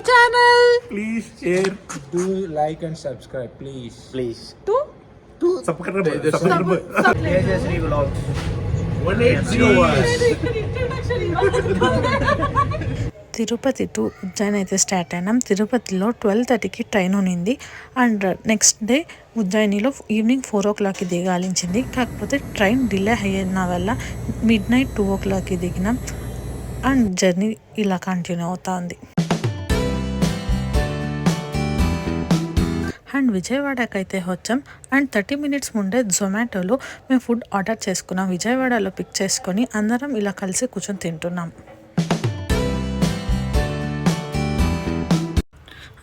channel. Please share. Do like and subscribe, please. Please. To Subscribe. Tejasri Vlogs. 180. Tirupati to Ujjain అయితే start అయినాం. తిరుపతిలో 12:30కి train ఉన్నింది and next day ఉజ్జయినిలో evening 4 o'clockకి దిగాలించింది. కాకపోతే train delay అయిన వల్ల mid night 2 o'clockకి దిగినాం and journey ఇలా continue అవుతా ఉంది. అండ్ విజయవాడకి అయితే వచ్చాం అండ్ 30 minutes ముందే జొమాటోలో మేము ఫుడ్ ఆర్డర్ చేసుకున్నాం. విజయవాడలో పిక్ చేసుకొని అందరం ఇలా కలిసి కూర్చొని తింటున్నాం.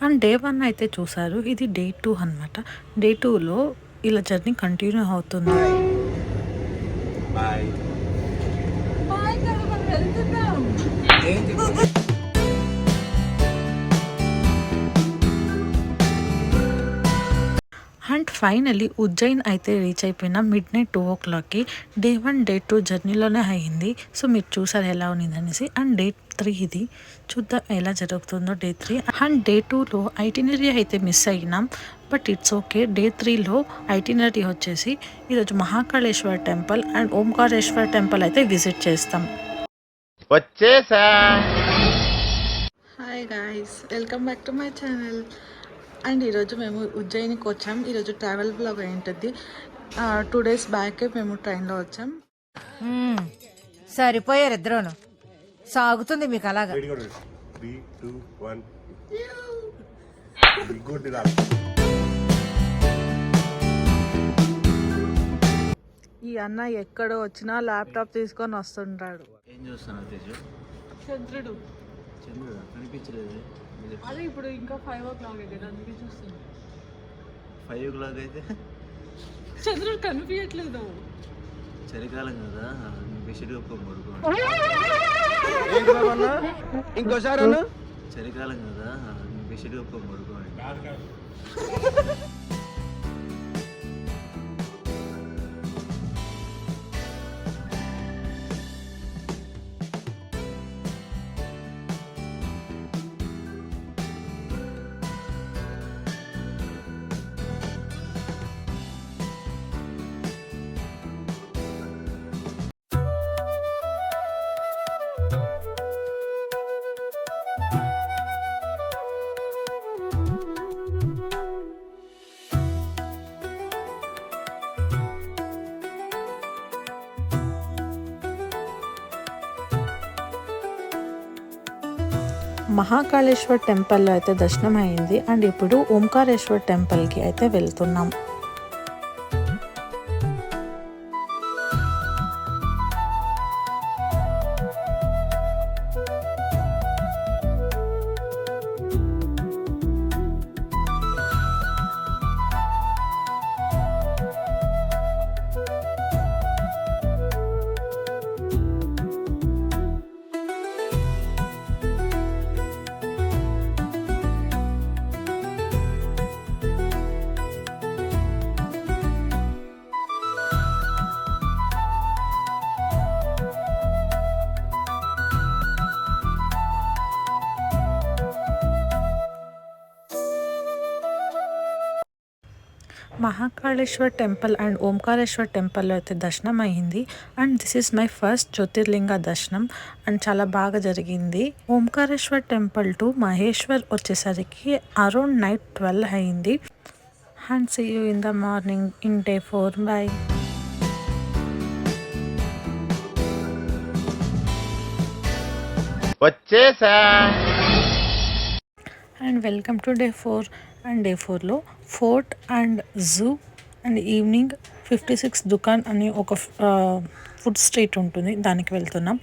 అండ్ డే 1 అయితే చూసారు, ఇది డే 2 అనమాట. డే 2లో ఇలా జర్నీ కంటిన్యూ అవుతుంది. Bye. అండ్ ఫైనలీ ఉజ్జయిన్ అయితే రీచ్ అయిపోయినా మిడ్ నైట్ 2 o'clockకి. డే 1 డే 2 జర్నీలోనే అయ్యింది. సో మీరు చూసారు ఎలా ఉన్నది అనేసి. అండ్ డే 3 ఇది చూద్దాం ఎలా జరుగుతుందో డే 3. అండ్ డే 2లో ఐటినరీ అయితే మిస్ అయినాం, బట్ ఇట్స్ ఓకే. డే 3లో ఐటినరీ వచ్చేసి ఈరోజు Mahakaleshwar temple and Omkareshwar temple అయితే విజిట్ చేస్తాం. వచ్చేసా. Hi guys, welcome back to my channel. And ఈరోజు మేము ఉజ్జయినికి వచ్చాం. ఈరోజు ట్రావెల్ బ్లాగ్ అయింటుంది. 2 days బ్యాకే మేము ట్రైన్లో వచ్చాం. సరిపోయారు ఇద్దరును. సాగుతుంది మీకు అలాగా. 3, 2, 1. Good. ఈ అన్న ఎక్కడో వచ్చినా ల్యాప్టాప్ తీసుకొని వస్తుంటాడు. ఏం చూస్తున్నావు తేజు? చంద్రుడు చంద్రుడు కనిపించలేదు. అదే ఇప్పుడు ఇంకా 5 o'clock కదా, అందుకే చూస్తుంది. 5 o'clock అయితే చంద్రుడు కనిపించట్లేదు. చలికాలం కదా, బెడ్షీట్ కప్పుకొని పడుకో. ఇంకోసారి చలికాలం కదా, బెడ్షీట్ కప్పుకొని పడుకో. మహాకాళేశ్వర్ టెంపుల్లో అయితే దర్శనం అయింది అండ్ ఇప్పుడు ఓంకారేశ్వర్ టెంపుల్కి అయితే వెళ్తున్నాం. మహాకాళేశ్వర్ టెంపుల్ అండ్ ఓంకారేశ్వర్ టెంపుల్లో అయితే దర్శనం అయ్యింది and this is my first Jyotirlinga దర్శనం అండ్ చాలా బాగా జరిగింది. ఓంకారేశ్వర్ టెంపుల్ టు మహేశ్వర్ వచ్చేసరికి అరౌండ్ నైట్ 12 అయింది. And see you in the morning in day 4. Bye. వచ్చేసా. And welcome to day 4. And day 4లో fort and zoo and evening 56 దుకాన్ అని ఒక ఫుడ్ స్ట్రీట్ ఉంటుంది, దానికి వెళ్తున్నాం.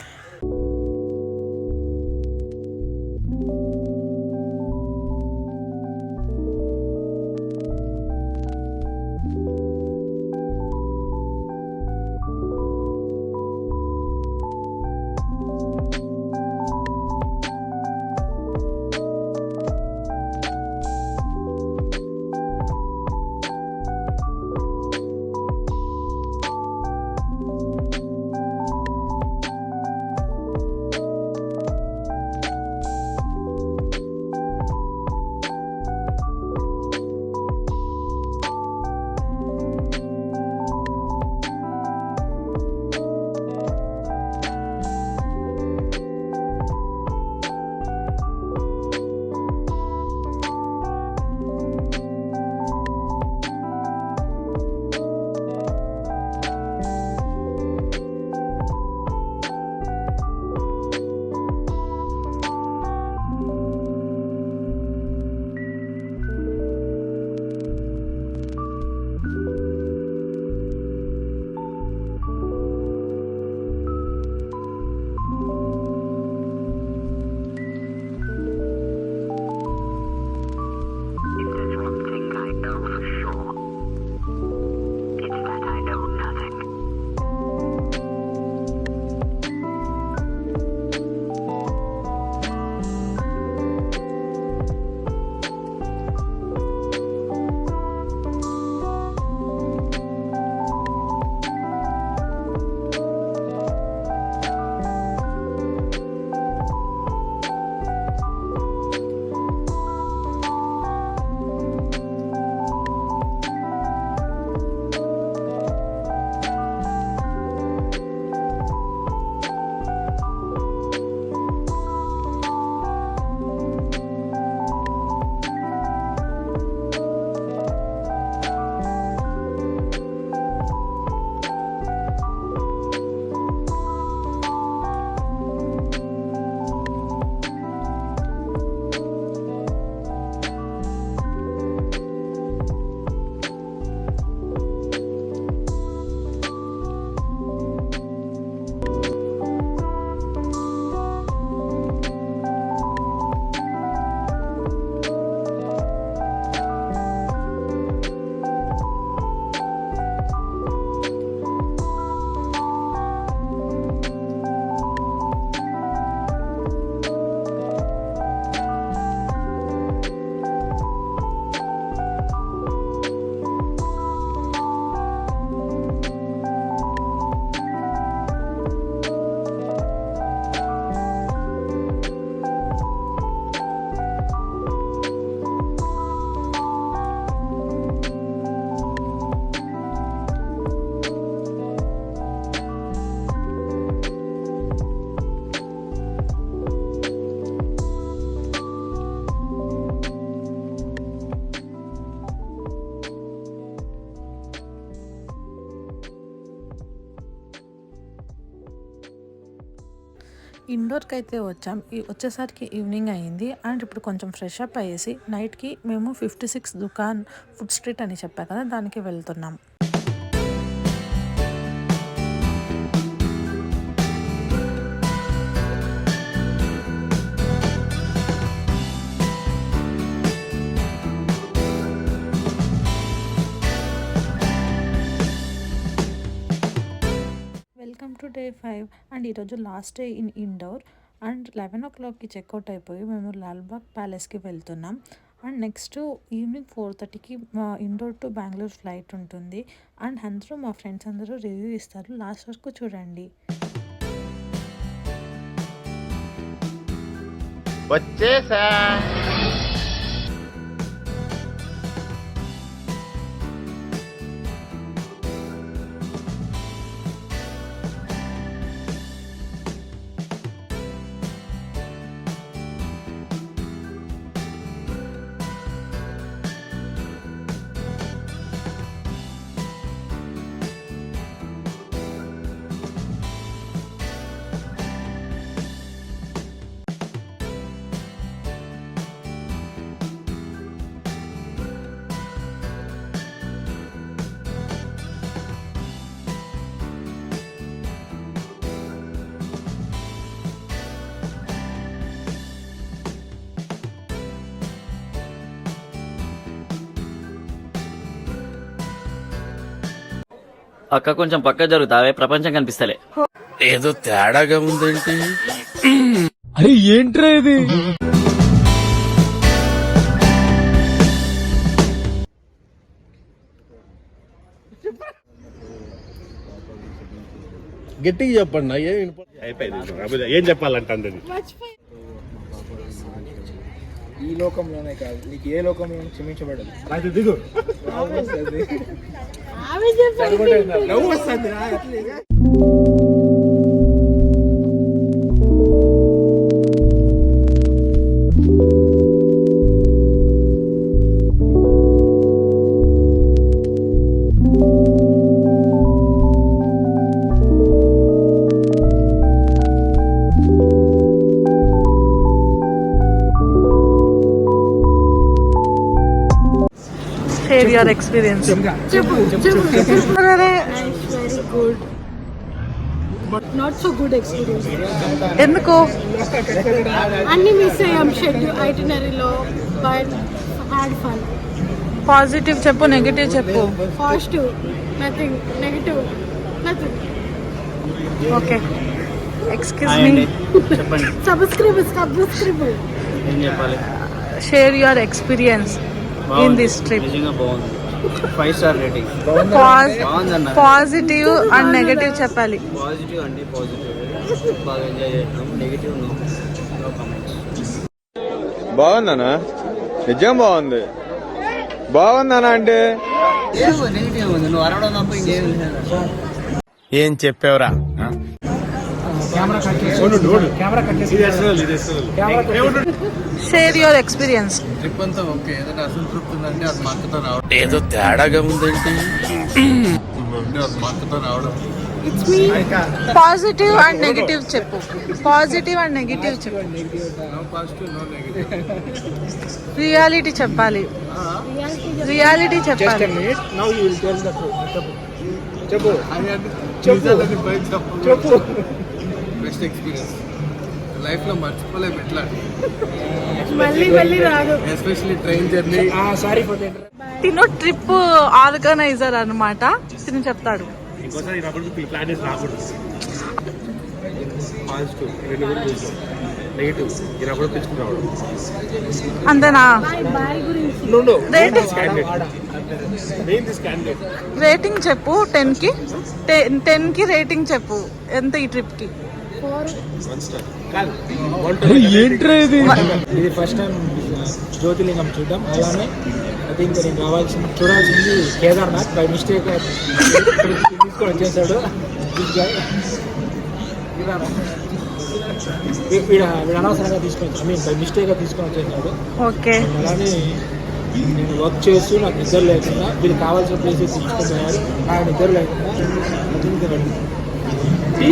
ఇండోర్కి అయితే వచ్చేసరికి ఈవినింగ్ అయ్యింది. అండ్ ఇప్పుడు కొంచెం ఫ్రెష్ అప్ అయ్యేసి నైట్కి మేము 56 దుకాన్ ఫుడ్ స్ట్రీట్ అని చెప్పా కదా, దానికి వెళ్తున్నాం. వెల్కమ్ టు డే 5 అండ్ ఈరోజు last day in Indore. And 11 o'clockకి చెక్అవుట్ అయిపోయి మేము లాల్బాగ్ ప్యాలెస్కి వెళ్తున్నాం. అండ్ నెక్స్ట్ ఈవినింగ్ 4:30కి మా ఇండోర్ టు బెంగళూరు ఫ్లైట్ ఉంటుంది. అండ్ అందరూ మా ఫ్రెండ్స్ అందరూ రివ్యూ ఇస్తారు, లాస్ట్ వరకు చూడండి. వచ్చేసా. అక్క కొంచెం పక్క జరుగుతావే, ప్రపంచం కనిపిస్తలే. ఏదో తేడాగా ఉందేంటి? అరే ఏంట్రా ఇది? గట్టిగా చెప్పండి. అయిపోయింది. ఏం చెప్పాలంటే అందరి ఈ లోకంలోనే కాదు, నీకు ఏ లోకంలో క్షమించబడదు. అది దిగు. నవ్వు వస్తుంది రా అట్లే. Share your experience. very good, but not so good experience. ఎందుకు? అన్ని మిస్ అయ్యాం షెడ్యూల్ ఐటినరీలో, బట్ హ్యాడ్ ఫన్. పాజిటివ్ చెప్పు, నెగటివ్ చెప్పు. Positive nothing, negative nothing. Okay, excuse me, చెప్పండి, సబ్స్క్రైబ్ ఏం చెప్పాలి? Share your experience in this trip. నిజంగా బాగుంది. 5 star రేటింగ్. బాగుందన్న. పాజిటివ్ అండ్ నెగటివ్ చెప్పాలి. పాజిటివ్ అండి, పాజిటివ్. బాగా ఎంజాయ్ చేసినాం. Negative no comments. బాగుందనా? నిజం బాగుంది. బాగుందనా అంటే నెగిటివ్ ఉంది, నువ్వు అరవడం తప్ప ఇంకేం లేదు. ఏం చెప్పావురా? Share your experience. ట్రిప్ అంతా ఓకే, ఏదైనా అసంతృప్తి ఉందంటే అది మా అక్కతో రావడం. ఏదో తేడాగా ఉందేంటి? అది మా అక్కతో రావడం. పాజిటివ్ అండ్ నెగటివ్ చెప్పు. పాజిటివ్ అండ్ నెగటివ్ చెప్పు. No positive, no negative. Reality చెప్పాలి. రియాలిటీ చెప్పాలి. Now you will tell the truth. చెప్పు చెప్పు. బెస్ట్ ఎక్స్పీరియన్స్ లైఫ్ లో మర్చిపోలేము. ఎట్లా మళ్ళీ రాదు. Especially train journey. Sorry for that. తిను ట్రిప్ ఆర్గనైజర్ అన్నమాట, తిను చెప్తాడు. ఇంకోసారి ప్లాన్ చేసి రాకూడదు. పాజిటివ్ నెగిటివ్ ఈయనప్పుడు తెచ్చుకుని రావడం. అంతేనా? బాయ్ గురించి రేటింగ్ చెప్పు. 10కి రేటింగ్ చెప్పు. ఎంత ఈ ట్రిప్ కి? ఏంట్రా ఇది? ఇది ఫస్ట్ టైం జ్యోతిర్లింగం చూద్దాం. అలానే ఐ థింక్ నేను చూడాల్సింది కేదార్నాథ్. బై మిస్టేక్ తీసుకొని వచ్చేసాడు. వీడు అనవసరంగా తీసుకొని, ఐ మీన్ బై మిస్టేక్గా తీసుకొని వచ్చేసాడు. ఓకే. అలానే నేను వర్క్ చేస్తూ నాకు నిద్ర లేకుండా వీళ్ళు కావాల్సిన ప్లేసెస్ తీసుకొని పోయారు. నాకు నిద్ర లేకుండా tea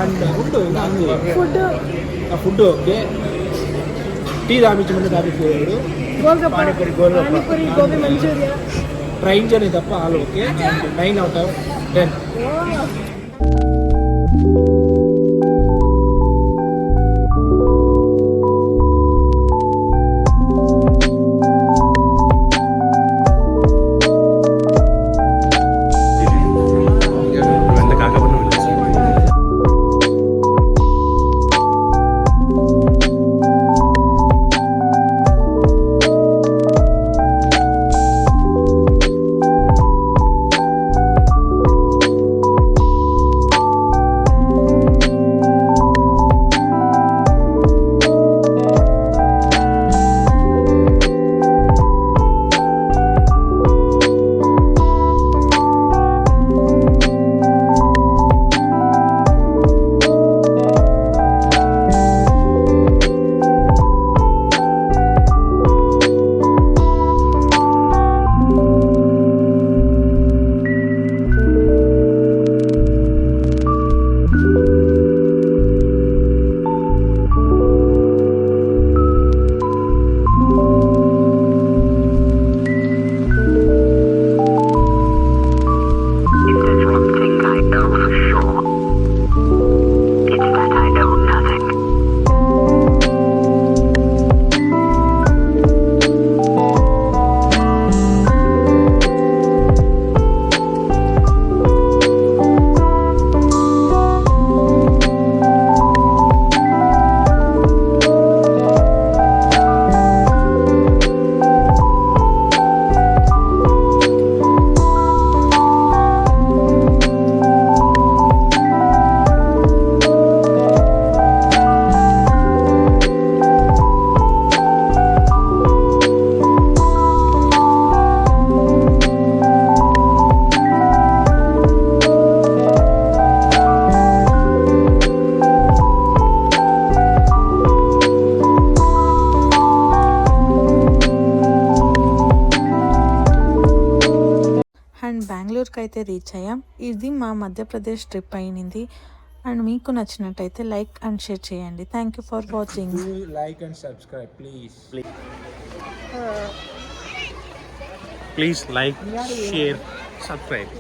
and food food okay tea తాపించమంటే తాపించేవాడు panipuri Panipuri, gobi manchuria. Train journey తప్ప ఆల్ ఓకే 9 out of 10. అంత కాకపోతే వెళ్ళేసి అండ్ బెంగళూరుకి అయితే రీచ్ అయ్యాం. ఇది మా మధ్యప్రదేశ్ ట్రిప్ అయింది. అండ్ మీకు నచ్చినట్టయితే లైక్ అండ్ షేర్ చేయండి. Thank you for watching. Like and subscribe please. Please like share subscribe.